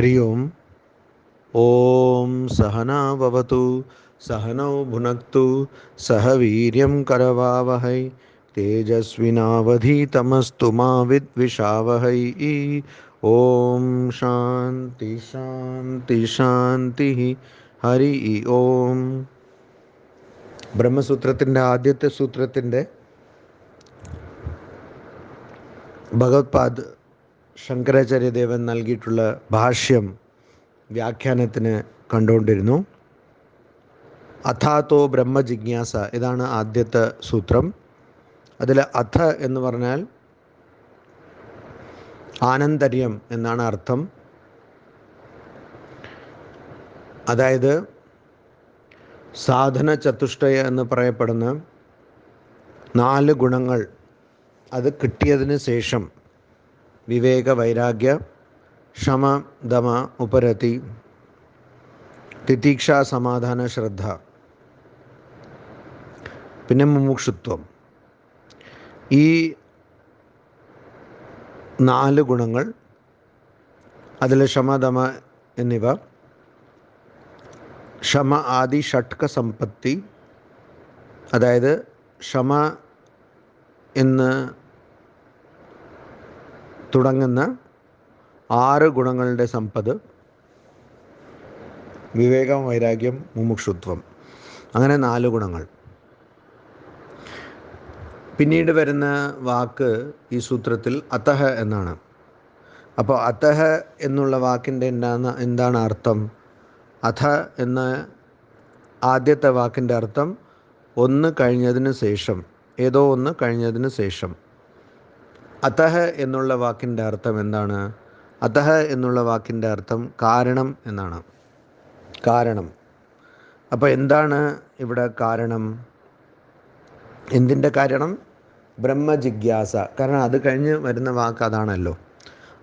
हरि ओम। ओम सहना भवतु, सहनौ भुनक्तु, सह वीर्यं करवावहै, तेजस्विनावधीतमस्तु मा विद्विषावहै। ओम शांति शांति शांति। ഹരി ഓം. ബ്രഹ്മസൂത്രത്തിൻ്റെ ആദ്യത്തെ സൂത്രത്തിൻ്റെ ഭഗവത്പാദ് ശങ്കരാചാര്യദേവൻ നൽകിയിട്ടുള്ള ഭാഷ്യം വ്യാഖ്യാനത്തിന് കണ്ടുകൊണ്ടിരുന്നു. അഥാതോ ബ്രഹ്മജിജ്ഞാസ, ഇതാണ് ആദ്യത്തെ സൂത്രം. അതിൽ അഥ എന്ന് പറഞ്ഞാൽ ആനന്തര്യം എന്നാണ് അർത്ഥം. അതായത് സാധന ചതുഷ്ടയ എന്ന് പറയപ്പെടുന്ന 4 ഗുണങ്ങൾ അത് കിട്ടിയതിന് ശേഷം വിവേക, വൈരാഗ്യ, ക്ഷമ, ദമ, ഉപരതി, തിതീക്ഷ, സമാധാന, ശ്രദ്ധ, പിന്നെ മുമുക്ഷുത്വം, ഈ 4 ഗുണങ്ങൾ, അതിൽ ക്ഷമ, ദമ എന്നിവ, ക്ഷമ ആദി ഷട്ക സമ്പത്തി, അതായത് ക്ഷമ എന്ന് തുടങ്ങുന്ന 6 ഗുണങ്ങളുടെ സമ്പത്ത്, വിവേകം, വൈരാഗ്യം, മുമുക്ഷുത്വം, അങ്ങനെ 4 ഗുണങ്ങൾ. പിന്നീട് വരുന്ന വാക്ക് ഈ സൂത്രത്തിൽ അതഹ എന്നാണ്. അപ്പോൾ അതഹ എന്നുള്ള വാക്കിൻ്റെ എന്താണ് അർത്ഥം? അഥ എന്ന ആദ്യത്തെ വാക്കിൻ്റെ അർത്ഥം ഒന്ന് കഴിഞ്ഞതിന് ശേഷം, ഏതോ ഒന്ന് കഴിഞ്ഞതിന് ശേഷം. അതഹ എന്നുള്ള വാക്കിൻ്റെ അർത്ഥം എന്താണ്? അതഹ എന്നുള്ള വാക്കിൻ്റെ അർത്ഥം കാരണം എന്നാണ്. കാരണം. അപ്പോൾ എന്താണ് ഇവിടെ കാരണം? എന്തിൻ്റെ കാരണം? ബ്രഹ്മജിജ്ഞാസ. കാരണം അത് കഴിഞ്ഞ് വരുന്ന വാക്ക് അതാണല്ലോ,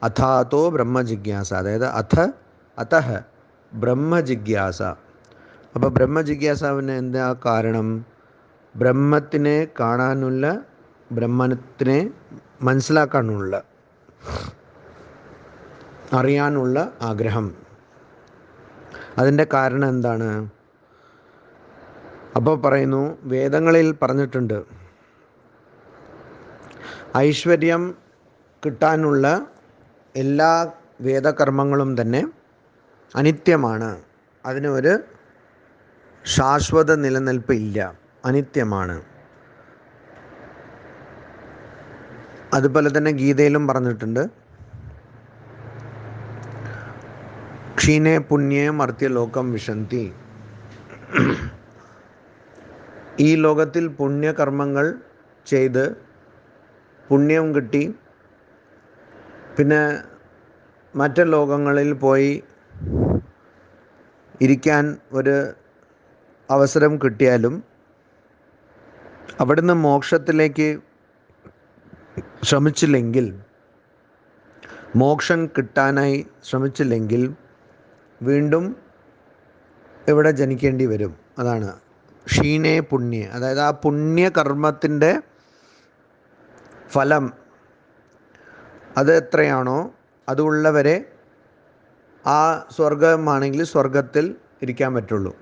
അഥാതോ ബ്രഹ്മജിജ്ഞാസ. അതായത് അതഹ ബ്രഹ്മജിജ്ഞാസ. അപ്പോൾ ബ്രഹ്മജിജ്ഞാസാവിന് എന്താ കാരണം? ബ്രഹ്മത്തിനെ കാണാനുള്ള, ബ്രഹ്മത്തിനെ മനസ്സിലാക്കാനുള്ള, അറിയാനുള്ള ആഗ്രഹം. അതിൻ്റെ കാരണം എന്താണ്? അപ്പോൾ പറയുന്നു, വേദങ്ങളിൽ പറഞ്ഞിട്ടുണ്ട്, ഐശ്വര്യം കിട്ടാനുള്ള എല്ലാ വേദകർമ്മങ്ങളും തന്നെ അനിത്യമാണ്. അതിന് ഒരു ശാശ്വത നിലനിൽപ്പ് ഇല്ല, അനിത്യമാണ്. അതുപോലെ തന്നെ ഗീതയിലും പറഞ്ഞിട്ടുണ്ട്, ക്ഷീണേ പുണ്യേ മർത്യലോകം വിശന്തി. ഈ ലോകത്തിൽ പുണ്യകർമ്മങ്ങൾ ചെയ്ത് പുണ്യം കിട്ടി പിന്നെ മറ്റ് ലോകങ്ങളിൽ പോയി ഇരിക്കാൻ ഒരു അവസരം കിട്ടിയാലും അവിടുന്ന് മോക്ഷത്തിലേക്ക് ശ്രമിച്ചില്ലെങ്കിൽ, മോക്ഷം കിട്ടാനായി ശ്രമിച്ചില്ലെങ്കിൽ വീണ്ടും ഇവിടെ ജനിക്കേണ്ടി വരും. അതാണ് ക്ഷീണേ പുണ്യ. അതായത് ആ പുണ്യകർമ്മത്തിൻ്റെ ഫലം അത് എത്രയാണോ അതുള്ളവരെ ആ സ്വർഗമാണെങ്കിൽ സ്വർഗത്തിൽ ഇരിക്കാൻ പറ്റുള്ളൂ.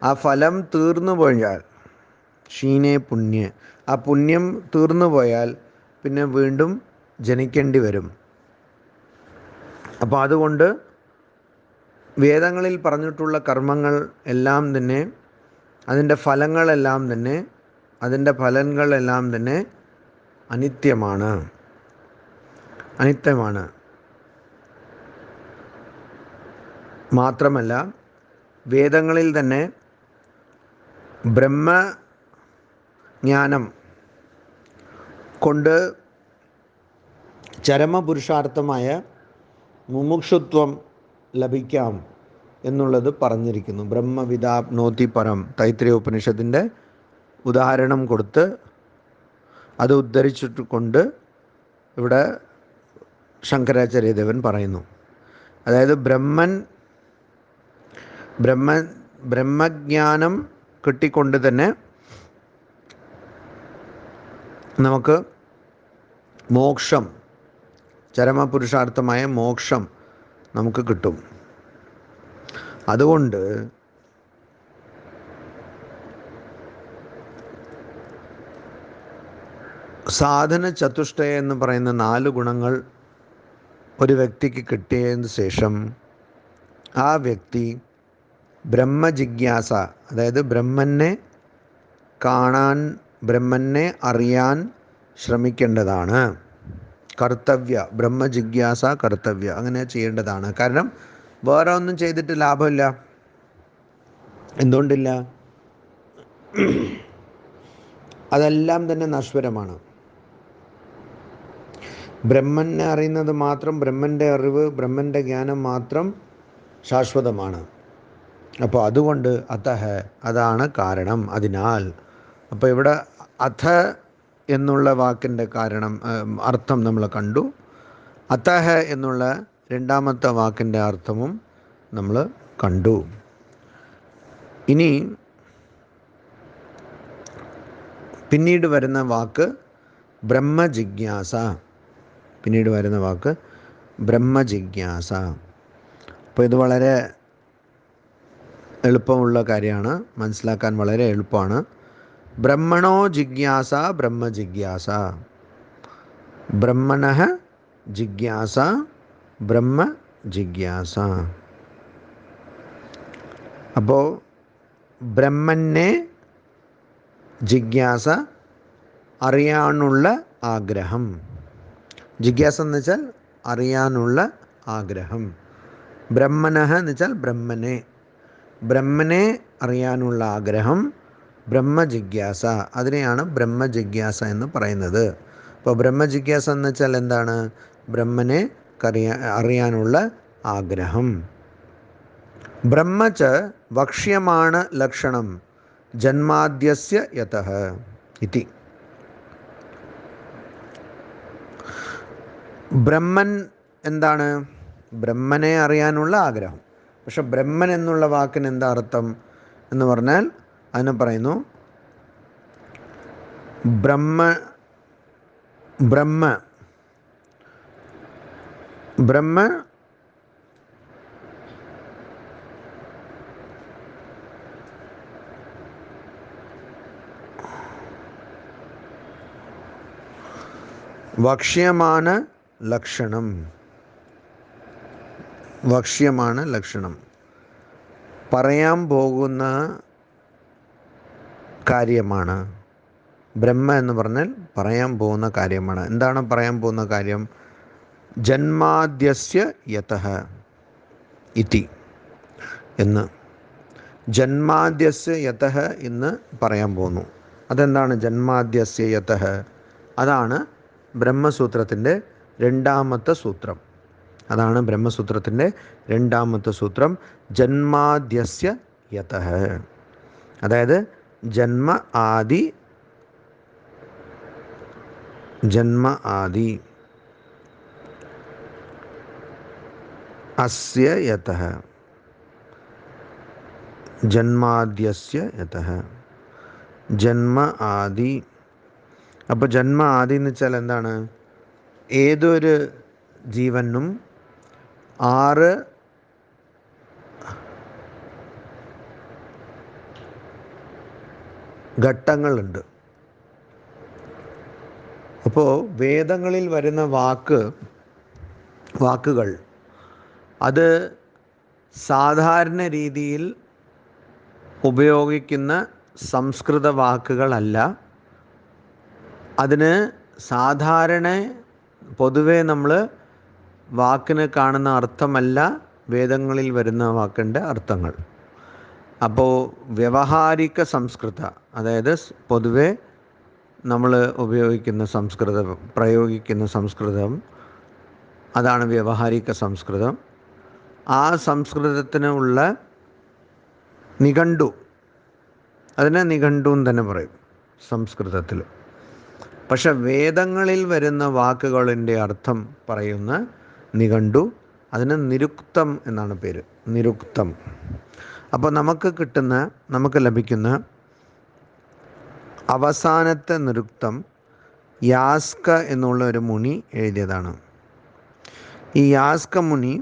ആ ഫലം തീർന്നു പോയാൽ, ക്ഷീണേ പുണ്യ, ആ പുണ്യം തീർന്നു പോയാൽ പിന്നെ വീണ്ടും ജനിക്കേണ്ടി വരും. അപ്പോൾ അതുകൊണ്ട് വേദങ്ങളിൽ പറഞ്ഞിട്ടുള്ള കർമ്മങ്ങൾ എല്ലാം തന്നെ, അതിൻ്റെ ഫലങ്ങളെല്ലാം തന്നെ, അതിൻ്റെ ഫലങ്ങളെല്ലാം തന്നെ അനിത്യമാണ്. മാത്രമല്ല വേദങ്ങളിൽ തന്നെ ബ്രഹ്മജ്ഞാനം കൊണ്ട് ചരമപുരുഷാർത്ഥമായ മുമുക്ഷുത്വം ലഭിക്കാം എന്നുള്ളത് പറഞ്ഞിരിക്കുന്നു. ബ്രഹ്മവിദാപ്നോതി പരം, തൈത്രീയ ഉപനിഷത്തിൻ്റെ ഉദാഹരണം കൊടുത്ത് അത് ഉദ്ധരിച്ചിട്ട് കൊണ്ട് ഇവിടെ ശങ്കരാചാര്യദേവൻ പറയുന്നു. അതായത് ബ്രഹ്മജ്ഞാനം കിട്ടിക്കൊണ്ട് തന്നെ നമുക്ക് മോക്ഷം, ചരമപുരുഷാർത്ഥമായ മോക്ഷം നമുക്ക് കിട്ടും. അതുകൊണ്ട് സാധന ചതുഷ്ടയം എന്ന് പറയുന്ന 4 ഗുണങ്ങൾ ഒരു വ്യക്തിക്ക് കിട്ടിയതിന് ശേഷം ആ വ്യക്തി ബ്രഹ്മജിജ്ഞാസ, അതായത് ബ്രഹ്മനെ കാണാൻ, ബ്രഹ്മനെ അറിയാൻ ശ്രമിക്കേണ്ടതാണ്. കർത്തവ്യ, ബ്രഹ്മജിജ്ഞാസ കർത്തവ്യ, അങ്ങനെ ചെയ്യേണ്ടതാണ്. കാരണം വേറെ ഒന്നും ചെയ്തിട്ട് ലാഭമില്ല. എന്തുകൊണ്ടില്ല? അതെല്ലാം തന്നെ നശ്വരമാണ്. ബ്രഹ്മനെ അറിയുന്നത് മാത്രം, ബ്രഹ്മൻ്റെ അറിവ്, ബ്രഹ്മൻ്റെ ജ്ഞാനം മാത്രം ശാശ്വതമാണ്. അപ്പോൾ അതുകൊണ്ട് അതഹ, അതാണ് കാരണം, അതിനാൽ. അപ്പോൾ ഇവിടെ അഥ എന്നുള്ള വാക്കിൻ്റെ കാരണം, അർത്ഥം നമ്മൾ കണ്ടു. അതഹ എന്നുള്ള രണ്ടാമത്തെ വാക്കിൻ്റെ അർത്ഥവും നമ്മൾ കണ്ടു. ഇനി പിന്നീട് വരുന്ന വാക്ക് ബ്രഹ്മജിജ്ഞാസ. പിന്നീട് വരുന്ന വാക്ക് ബ്രഹ്മജിജ്ഞാസ. അപ്പോൾ ഇത് വളരെ എളുപ്പമുള്ള കാര്യമാണ്, മനസ്സിലാക്കാൻ വളരെ എളുപ്പമാണ്. ബ്രഹ്മണോ ജിജ്ഞാസ ബ്രഹ്മജിജ്ഞാസ. ബ്രഹ്മണഃ ജിജ്ഞാസ ബ്രഹ്മജിജ്ഞാസ. അപ്പോൾ ബ്രഹ്മനെ ജിജ്ഞാസ, അറിയാനുള്ള ആഗ്രഹം. ജിജ്ഞാസ എന്ന് വെച്ചാൽ അറിയാനുള്ള ആഗ്രഹം. ബ്രഹ്മനഃ എന്ന് വെച്ചാൽ ബ്രഹ്മനെ, ബ്രഹ്മനെ അറിയാനുള്ള ആഗ്രഹം. ബ്രഹ്മജിജ്ഞാസ, അതിനെയാണ് ബ്രഹ്മജിജ്ഞാസ എന്ന് പറയുന്നത്. അപ്പോൾ ബ്രഹ്മജിജ്ഞാസ എന്ന് വെച്ചാൽ എന്താണ്? ബ്രഹ്മനെ അറിയാനുള്ള ആഗ്രഹം. ബ്രഹ്മച വക്ഷ്യമാണ് ലക്ഷണം ജന്മാദ്യസ്യ യതഃ ഇതി. ബ്രഹ്മൻ എന്താണ്? ബ്രഹ്മനെ അറിയാനുള്ള ആഗ്രഹം. പക്ഷെ ബ്രഹ്മൻ എന്നുള്ള വാക്കിന് എന്താ അർത്ഥം എന്ന് പറഞ്ഞാൽ അതിനെ പറയുന്നു ബ്രഹ്മ ബ്രഹ്മ ബ്രഹ്മ വക്ഷ്യമാണ് ലക്ഷണം. വക്ഷ്യമാണ് ലക്ഷണം, പറയാൻ പോകുന്ന കാര്യമാണ്. ബ്രഹ്മ എന്ന് പറഞ്ഞാൽ പറയാൻ പോകുന്ന കാര്യമാണ്. എന്താണ് പറയാൻ പോകുന്ന കാര്യം? ജന്മാദ്യസ്യ യതഃ ഇതി എന്ന്. ജന്മാദ്യസ്യ യതഃ എന്ന് പറയാൻ പോകുന്നു. അതെന്താണ് ജന്മാദ്യസ്യ യതഃ? അതാണ് ബ്രഹ്മസൂത്രത്തിൻ്റെ രണ്ടാമത്തെ സൂത്രം. അതാണ് ബ്രഹ്മസൂത്രത്തിൻ്റെ രണ്ടാമത്തെ സൂത്രം. ജന്മാദ്യസ്യ യതഃ, അതായത് ജന്മ ആദി, ജന്മ ആദി അസ്യ യതഃ, ജന്മാദ്യസ്യ യതഃ, ജന്മ ആദി. അപ്പോൾ ജന്മ ആദി എന്ന് വെച്ചാൽ എന്താണ്? ഏതൊരു ജീവനും 6 ഘട്ടങ്ങളുണ്ട്. അപ്പോൾ വേദങ്ങളിൽ വരുന്ന വാക്കുകൾ അത് സാധാരണ രീതിയിൽ ഉപയോഗിക്കുന്ന സംസ്കൃത വാക്കുകളല്ല. അതിന് സാധാരണ പൊതുവെ നമ്മൾ വാക്കിന് കാണുന്ന അർത്ഥമല്ല വേദങ്ങളിൽ വരുന്ന വാക്കിൻ്റെ അർത്ഥങ്ങൾ. അപ്പോൾ വ്യവഹാരിക സംസ്കൃത, അതായത് പൊതുവെ നമ്മൾ ഉപയോഗിക്കുന്ന സംസ്കൃതം, പ്രയോഗിക്കുന്ന സംസ്കൃതം, അതാണ് വ്യവഹാരിക സംസ്കൃതം. ആ സംസ്കൃതത്തിന് ഉള്ള നിഘണ്ടു, അതിനെ നിഘണ്ടു എന്ന് തന്നെ പറയും സംസ്കൃതത്തിൽ. പക്ഷെ വേദങ്ങളിൽ വരുന്ന വാക്കുകളിൻ്റെ അർത്ഥം പറയുന്ന നിഘണ്ടു, അതിന് നിരുക്തം എന്നാണ് പേര്, നിരുക്തം. അപ്പോൾ നമുക്ക് ലഭിക്കുന്ന അവസാനത്തെ നിരുക്തം യാസ്ക എന്നുള്ള ഒരു മുനി എഴുതിയതാണ്. ഈ യാസ്ക മുനി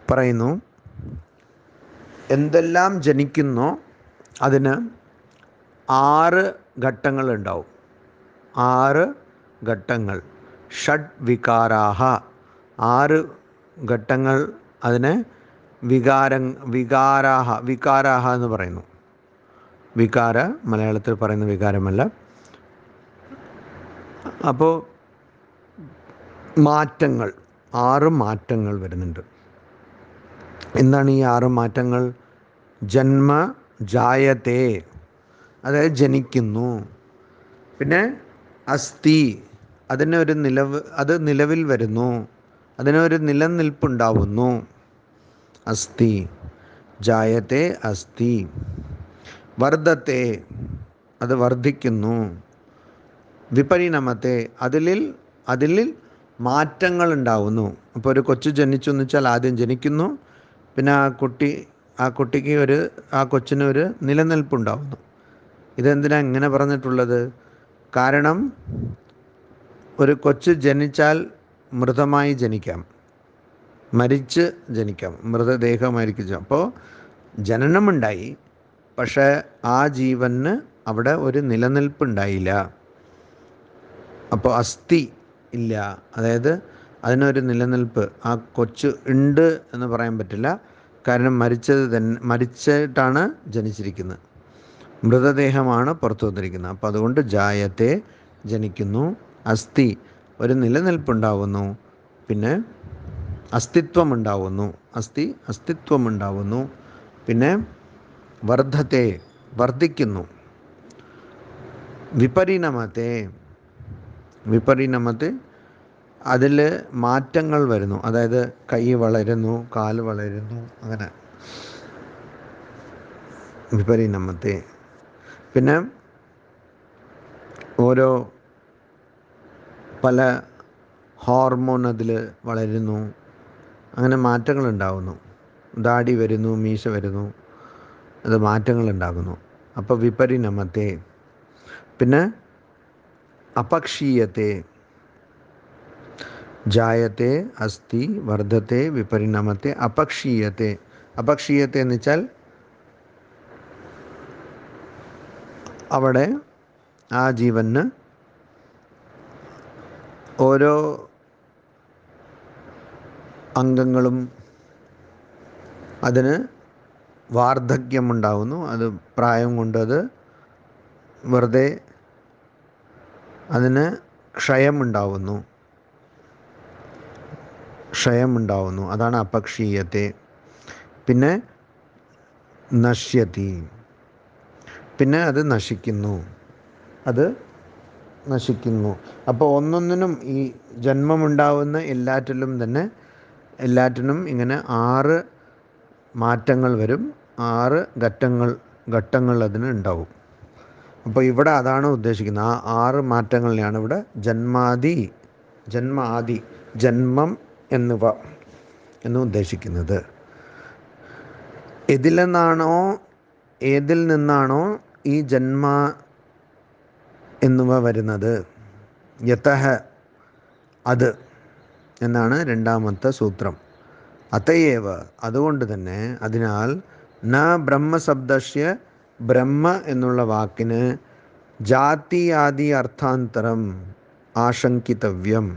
പറയുന്നു, എന്തെല്ലാം ജനിക്കുന്നോ അതിന് 6 ഘട്ടങ്ങളുണ്ടാവും. 6 ഘട്ടങ്ങൾ. ഷഡ് വികാരാഹ. 6 ഘട്ടങ്ങൾ. അതിനെ വികാരാഹ എന്ന് പറയുന്നു. വികാര മലയാളത്തിൽ പറയുന്ന വികാരമല്ല. അപ്പോൾ മാറ്റങ്ങൾ, 6 മാറ്റങ്ങൾ വരുന്നുണ്ട്. എന്താണ് ഈ 6 മാറ്റങ്ങൾ? ജന്മ, ജായത്തെ, അതായത് ജനിക്കുന്നു. പിന്നെ അസ്ഥി, അതിനൊരു അത് നിലവിൽ വരുന്നു, അതിനൊരു നിലനിൽപ്പുണ്ടാവുന്നു. അസ്ഥി, ജായത്തെ അസ്ഥി. വർദ്ധത്തെ, അത് വർദ്ധിക്കുന്നു. വിപരിണമത്തെ, അതിൽ മാറ്റങ്ങൾ ഉണ്ടാവുന്നു. അപ്പോൾ ഒരു കൊച്ചു ജനിച്ചു എന്ന് വെച്ചാൽ ആദ്യം ജനിക്കുന്നു, പിന്നെ ആ കൊച്ചിനൊരു നിലനിൽപ്പുണ്ടാവുന്നു. ഇതെന്തിനാണ് ഇങ്ങനെ പറഞ്ഞിട്ടുള്ളത്? കാരണം ഒരു കൊച്ച് ജനിച്ചാൽ മൃതമായി ജനിക്കാം, മരിച്ച് ജനിക്കാം, മൃതദേഹമായിരിക്കും. അപ്പോൾ ജനനമുണ്ടായി, പക്ഷേ ആ ജീവന് അവിടെ ഒരു നിലനിൽപ്പുണ്ടായില്ല. അപ്പോൾ അസ്ഥി ഇല്ല, അതായത് അതിനൊരു നിലനിൽപ്പ് ആ കൊച്ച് ഉണ്ട് എന്ന് പറയാൻ പറ്റില്ല. കാരണം മരിച്ചിട്ടാണ് ജനിച്ചിരിക്കുന്നത്, മൃതദേഹമാണ് പുറത്തു വന്നിരിക്കുന്നത്. അപ്പോൾ അതുകൊണ്ട് ജായത്തെ ജനിക്കുന്നു, അസ്ഥി ഒരു നിലനിൽപ്പുണ്ടാവുന്നു, പിന്നെ അസ്തിത്വമുണ്ടാവുന്നു, അസ്തിത്വമുണ്ടാവുന്നു, പിന്നെ വർദ്ധത്തെ വർദ്ധിക്കുന്നു, വിപരിണമത്തെ അതിൽ മാറ്റങ്ങൾ വരുന്നു, അതായത് കൈ വളരുന്നു, കാല് വളരുന്നു, അങ്ങനെ വിപരിണമത്തെ. പിന്നെ ഓരോ പല ഹോർമോൺ അതിൽ വളരുന്നു, അങ്ങനെ മാറ്റങ്ങൾ ഉണ്ടാകുന്നു. ദാടി വരുന്നു, മീശ വരുന്നു, അത് മാറ്റങ്ങൾ ഉണ്ടാകുന്നു. അപ്പോൾ വിപരിണമത്തെ. പിന്നെ അപക്ഷീയത്തെ, ജായത്തെ അസ്ഥി വർദ്ധത്തെ വിപരിണമത്തെ അപക്ഷീയത്തെ. അപക്ഷീയത്തെ എന്ന് വെച്ചാൽ അവിടെ ആ ജീവന് ഓരോ അംഗങ്ങളും അതിന് വാർദ്ധക്യമുണ്ടാകുന്നു, അത് പ്രായം കൊണ്ടത് വെറുതെ അതിന് ക്ഷയമുണ്ടാവുന്നു, അതാണ് അപക്ഷീയത്തെ. പിന്നെ നശ്യതി, പിന്നെ അത് നശിക്കുന്നു. അപ്പോൾ ഒന്നൊന്നിനും ഈ ജന്മമുണ്ടാവുന്ന എല്ലാറ്റിനും ഇങ്ങനെ 6 മാറ്റങ്ങൾ വരും, 6 ഘട്ടങ്ങൾ അതിന് ഉണ്ടാവും. അപ്പോൾ ഇവിടെ അതാണ് ഉദ്ദേശിക്കുന്നത്. ആ 6 മാറ്റങ്ങളിലാണ് ഇവിടെ ജന്മം എന്ന് ഉദ്ദേശിക്കുന്നത്. ഏതിൽ നിന്നാണോ ഈ ജന്മ എന്നിവ വരുന്നത്, യതഃ അത് എന്നാണ് രണ്ടാമത്തെ സൂത്രം. അതയേവ അതുകൊണ്ട് തന്നെ, അതിനാൽ ന ബ്രഹ്മശബ്ദസ്യ ബ്രഹ്മ എന്നുള്ള വാക്കിന് ജാതി അർത്ഥാന്തരം ആശങ്കിതവ്യം.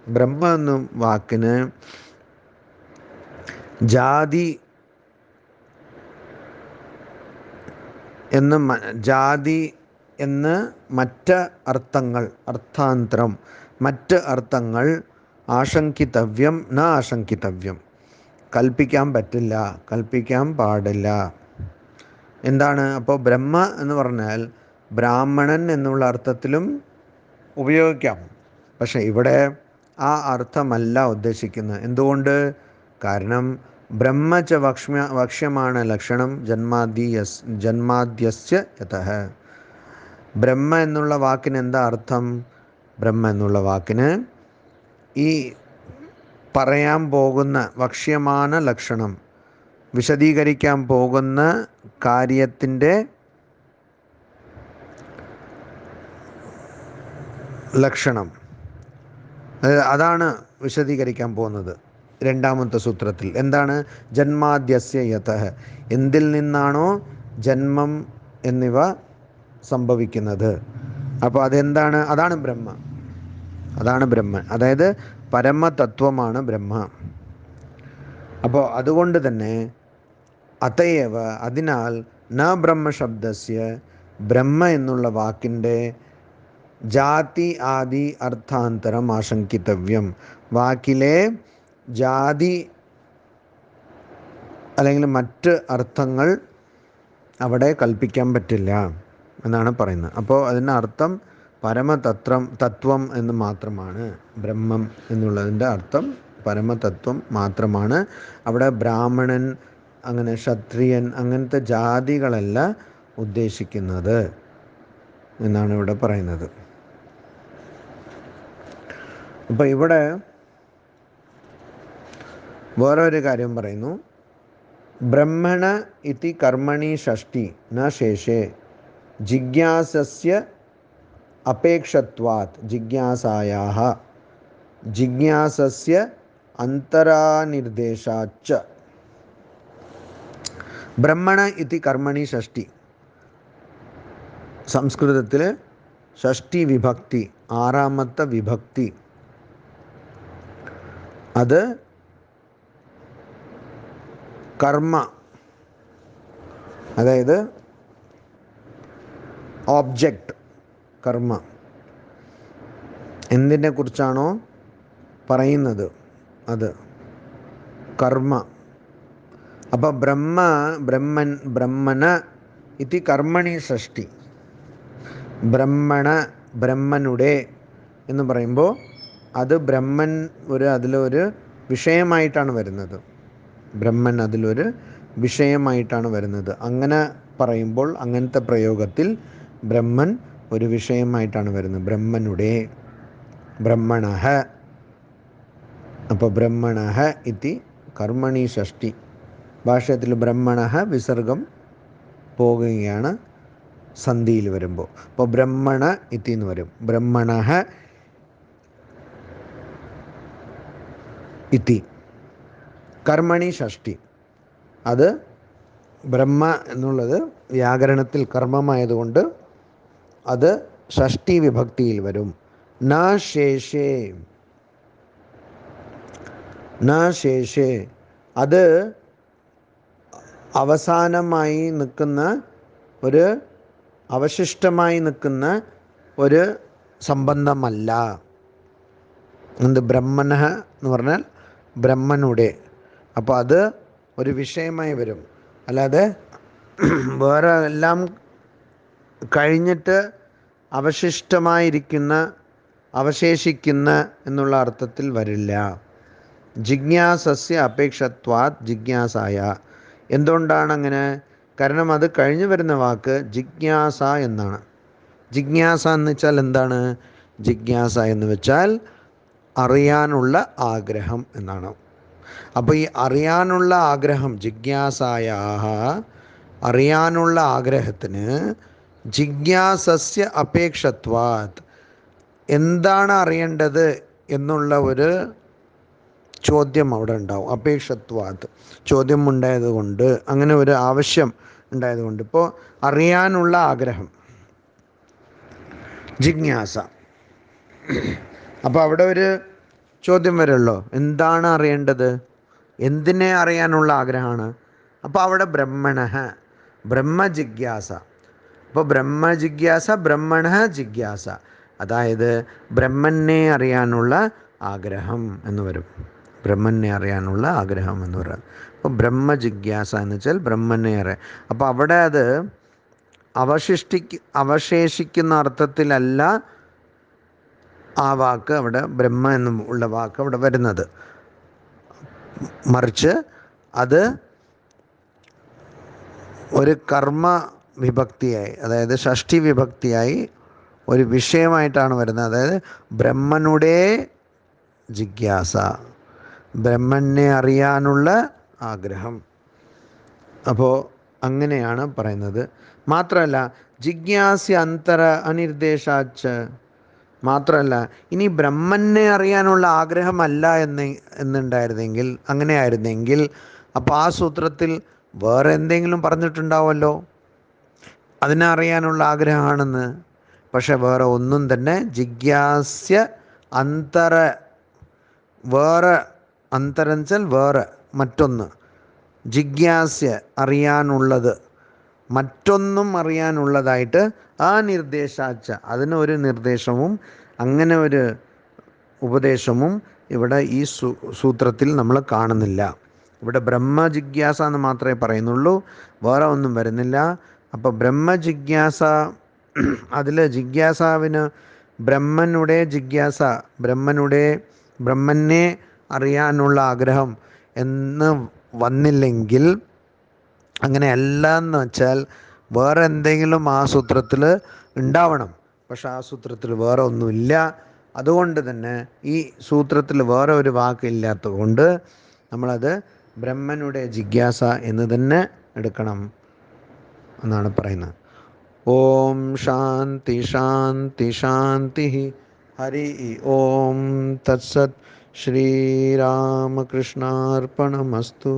ബ്രഹ്മ എന്ന വാക്കിന് ജാതി എന്ന് മറ്റ് അർത്ഥങ്ങൾ ആശങ്കിതവ്യം കൽപ്പിക്കാൻ പറ്റില്ല, കൽപ്പിക്കാൻ പാടില്ല. എന്താണ്? അപ്പോൾ ബ്രഹ്മ എന്ന് പറഞ്ഞാൽ ബ്രാഹ്മണൻ എന്നുള്ള അർത്ഥത്തിലും ഉപയോഗിക്കാം, പക്ഷെ ഇവിടെ ആ അർത്ഥമല്ല ഉദ്ദേശിക്കുന്നത്. എന്തുകൊണ്ട്? കാരണം ബ്രഹ്മച വക്ഷ്യമാണ് ലക്ഷണം ജന്മാദ്യസ്യ യതഃ. ബ്രഹ്മ എന്നുള്ള വാക്കിന് എന്താ അർത്ഥം? ബ്രഹ്മ എന്നുള്ള വാക്കിന് ഈ പറയാൻ പോകുന്ന വക്ഷ്യമാന ലക്ഷണം, വിശദീകരിക്കാൻ പോകുന്ന കാര്യത്തിൻ്റെ ലക്ഷണം, അതാണ് വിശദീകരിക്കാൻ പോകുന്നത് രണ്ടാമത്തെ സൂത്രത്തിൽ എന്താണ്? ജന്മാദ്യസ്യ യതഃ, എന്തിൽ നിന്നാണോ ജന്മം എന്നിവ സംഭവിക്കുന്നത്. അപ്പോൾ അതെന്താണ്? അതാണ് ബ്രഹ്മ, അതാണ് ബ്രഹ്മൻ. അതായത് പരമതത്വമാണ് ബ്രഹ്മ. അപ്പോൾ അതുകൊണ്ട് തന്നെ അതയേവ, അതിനാൽ ന ബ്രഹ്മശബ്ദസ്യ, ബ്രഹ്മ എന്നുള്ള വാക്കിൻ്റെ ജാതി ആദി അർത്ഥാന്തരം ആശങ്കിതവ്യം, വാക്കിലെ ജാതി അല്ലെങ്കിൽ മറ്റ് അർത്ഥങ്ങൾ അവിടെ കൽപ്പിക്കാൻ പറ്റില്ല എന്നാണ് പറയുന്നത്. അപ്പോൾ അതിൻ്റെ അർത്ഥം തത്വം എന്ന് മാത്രമാണ്. ബ്രഹ്മം എന്നുള്ളതിൻ്റെ അർത്ഥം പരമതത്വം മാത്രമാണ്. അവിടെ ബ്രാഹ്മണൻ, അങ്ങനെ ക്ഷത്രിയൻ, അങ്ങനത്തെ ജാതികളല്ല ഉദ്ദേശിക്കുന്നത് എന്നാണ് ഇവിടെ പറയുന്നത്. അപ്പോൾ ഇവിടെ വേറൊരു കാര്യം പറയുന്നു. ബ്രഹ്മണ ഇതി കർമ്മണി ഷഷ്ടി ന ശേഷേ ജിജ്ഞാസസ്യ അപേക്ഷത്വാത് ജിജ്ഞാസായാഹ ജിജ്ഞാസസ്യ അന്തരാനിർദ്ദേശാച്ച. ബ്രഹ്മണ ഇതി കർമ്മണി ഷഷ്ടി, സംസ്കൃതത്തിൽ ഷഷ്ടി വിഭക്തി, ആറാമത്തെ വിഭക്തി, അത് കർമ്മ, അതായത് ഓബ്ജക്റ്റ്, കർമ്മ എന്തിനെ കുറിച്ചാണോ പറയുന്നത് അത് കർമ്മ. അപ്പോൾ ബ്രഹ്മണ ഇതി കർമ്മണി ഷഷ്ടി, ബ്രഹ്മനുടെ എന്ന് പറയുമ്പോൾ അത് ബ്രഹ്മൻ അതിലൊരു വിഷയമായിട്ടാണ് വരുന്നത്. ബ്രഹ്മൻ അതിലൊരു വിഷയമായിട്ടാണ് വരുന്നത്. അങ്ങനെ പറയുമ്പോൾ, അങ്ങനത്തെ പ്രയോഗത്തിൽ ബ്രഹ്മൻ ഒരു വിഷയമായിട്ടാണ് വരുന്നത്. ബ്രഹ്മനുടെ, ബ്രഹ്മണഃ. അപ്പോൾ ബ്രഹ്മണഃ ഇതി കർമ്മണി ഷഷ്ടി, ഭാഷ്യത്തിൽ ബ്രഹ്മണഃ വിസർഗം പോകുകയാണ് സന്ധിയിൽ വരുമ്പോൾ. അപ്പോൾ ബ്രഹ്മണ ഇതി എന്ന് വരും. ബ്രഹ്മണഃ ഇതി കർമ്മണി ഷഷ്ടി, അത് ബ്രഹ്മ എന്നുള്ളത് വ്യാകരണത്തിൽ കർമ്മമായതുകൊണ്ട് അത് ഷഷ്ടി വിഭക്തിയിൽ വരും. ന ശേഷേ, അത് അവസാനമായി നിൽക്കുന്ന ഒരു അവശിഷ്ടമായി നിൽക്കുന്ന ഒരു സംബന്ധമല്ല. എന്ത്? ബ്രഹ്മണഃ എന്ന് പറഞ്ഞാൽ ബ്രഹ്മനുടെ. അപ്പോൾ അത് ഒരു വിഷയമായി വരും. അല്ലാതെ വേറെ എല്ലാം കഴിഞ്ഞിട്ട് അവശേഷിക്കുന്ന എന്നുള്ള അർത്ഥത്തിൽ വരില്ല. ജിജ്ഞാസസ്യ അപേക്ഷത്വാത് ജിജ്ഞാസായ. എന്തുകൊണ്ടാണ് അങ്ങനെ? കാരണം അത് കഴിഞ്ഞു വരുന്ന വാക്ക് ജിജ്ഞാസ എന്നാണ്. ജിജ്ഞാസ എന്ന് വെച്ചാൽ എന്താണ്? ജിജ്ഞാസ എന്ന് വെച്ചാൽ അറിയാനുള്ള ആഗ്രഹം എന്നാണ്. അപ്പോൾ ഈ അറിയാനുള്ള ആഗ്രഹം, ജിജ്ഞാസായാഹ, അറിയാനുള്ള ആഗ്രഹത്തിന് ജിജ്ഞാസസ്യ അപേക്ഷത്വാത്, എന്താണ് അറിയേണ്ടത് എന്നുള്ള ഒരു ചോദ്യം അവിടെ ഉണ്ടാവും. അപേക്ഷത്വാത്, ചോദ്യം ഉണ്ടായതുകൊണ്ട്, അങ്ങനെ ഒരു ആവശ്യം ഉണ്ടായതുകൊണ്ട്. ഇപ്പോൾ അറിയാനുള്ള ആഗ്രഹം, ജിജ്ഞാസ. അപ്പോൾ അവിടെ ഒരു ചോദ്യം വരുമല്ലോ, എന്താണ് അറിയേണ്ടത്, എന്തിനെ അറിയാനുള്ള ആഗ്രഹമാണ്. അപ്പോൾ അവിടെ ബ്രഹ്മജിജ്ഞാസ. അപ്പോൾ ബ്രഹ്മജിജ്ഞാസ, ബ്രഹ്മണഃ ജിജ്ഞാസ, അതായത് ബ്രഹ്മനെ അറിയാനുള്ള ആഗ്രഹം എന്ന് വരും. ബ്രഹ്മനെ അറിയാനുള്ള ആഗ്രഹം എന്ന് പറയുന്നത്. അപ്പോൾ ബ്രഹ്മജിജ്ഞാസ എന്ന് വെച്ചാൽ ബ്രഹ്മനെ അറിയാം. അപ്പോൾ അവിടെ അത് അവശേഷിക്കുന്ന അർത്ഥത്തിലല്ല ആ വാക്ക് അവിടെ, ബ്രഹ്മ എന്നുള്ള വാക്ക് അവിടെ വരുന്നത്. മറിച്ച് അത് ഒരു കർമ്മ വിഭക്തിയായി, അതായത് ഷഷ്ടി വിഭക്തിയായി ഒരു വിഷയമായിട്ടാണ് വരുന്നത്. അതായത് ബ്രഹ്മനുടെ ജിജ്ഞാസ, ബ്രഹ്മനെ അറിയാനുള്ള ആഗ്രഹം. അപ്പോൾ അങ്ങനെയാണ് പറയുന്നത്. മാത്രമല്ല ജിജ്ഞാസ്യ അനിർദ്ദേശാച്ച, മാത്രമല്ല, ഇനി ബ്രഹ്മനെ അറിയാനുള്ള ആഗ്രഹമല്ല എന്നുണ്ടായിരുന്നെങ്കിൽ, അങ്ങനെയായിരുന്നെങ്കിൽ അപ്പോൾ ആ സൂത്രത്തിൽ വേറെ എന്തെങ്കിലും പറഞ്ഞിട്ടുണ്ടാവുമല്ലോ, അതിനെ അറിയാനുള്ള ആഗ്രഹമാണെന്ന്. പക്ഷെ വേറെ ഒന്നും തന്നെ ജിജ്ഞാസ്യ അന്തര, വേറെ അന്തരം വെച്ചാൽ വേറെ മറ്റൊന്ന്, ജിജ്ഞാസ്യ അറിയാനുള്ളത്, മറ്റൊന്നും അറിയാനുള്ളതായിട്ട് ആ നിർദ്ദേശാച്ച, അതിനൊരു നിർദ്ദേശവും അങ്ങനെ ഒരു ഉപദേശവും ഇവിടെ ഈ സൂത്രത്തിൽ നമ്മൾ കാണുന്നില്ല. ഇവിടെ ബ്രഹ്മജിജ്ഞാസ എന്ന് മാത്രമേ പറയുന്നുള്ളൂ, വേറെ ഒന്നും വരുന്നില്ല. അപ്പോൾ ബ്രഹ്മജിജ്ഞാസ, അതിൽ ജിജ്ഞാസാവിന് ബ്രഹ്മനുടെ ജിജ്ഞാസ, ബ്രഹ്മനെ അറിയാനുള്ള ആഗ്രഹം എന്ന് വന്നില്ലെങ്കിൽ, അങ്ങനെയല്ല എന്ന് വെച്ചാൽ വേറെ എന്തെങ്കിലും ആ സൂത്രത്തിൽ ഉണ്ടാവണം. പക്ഷെ ആ സൂത്രത്തിൽ വേറെ ഒന്നുമില്ല. അതുകൊണ്ട് തന്നെ ഈ സൂത്രത്തിൽ വേറെ ഒരു വാക്കില്ലാത്തത് കൊണ്ട് നമ്മളത് ബ്രഹ്മനുടെ ജിജ്ഞാസ എന്ന് തന്നെ എടുക്കണം എന്നാണ് പറയുന്നത്. ഓം ശാന്തി ശാന്തി ശാന്തി. ഹരി ഓം തത്സത്. ശ്രീരാമകൃഷ്ണാർപ്പണമസ്തു.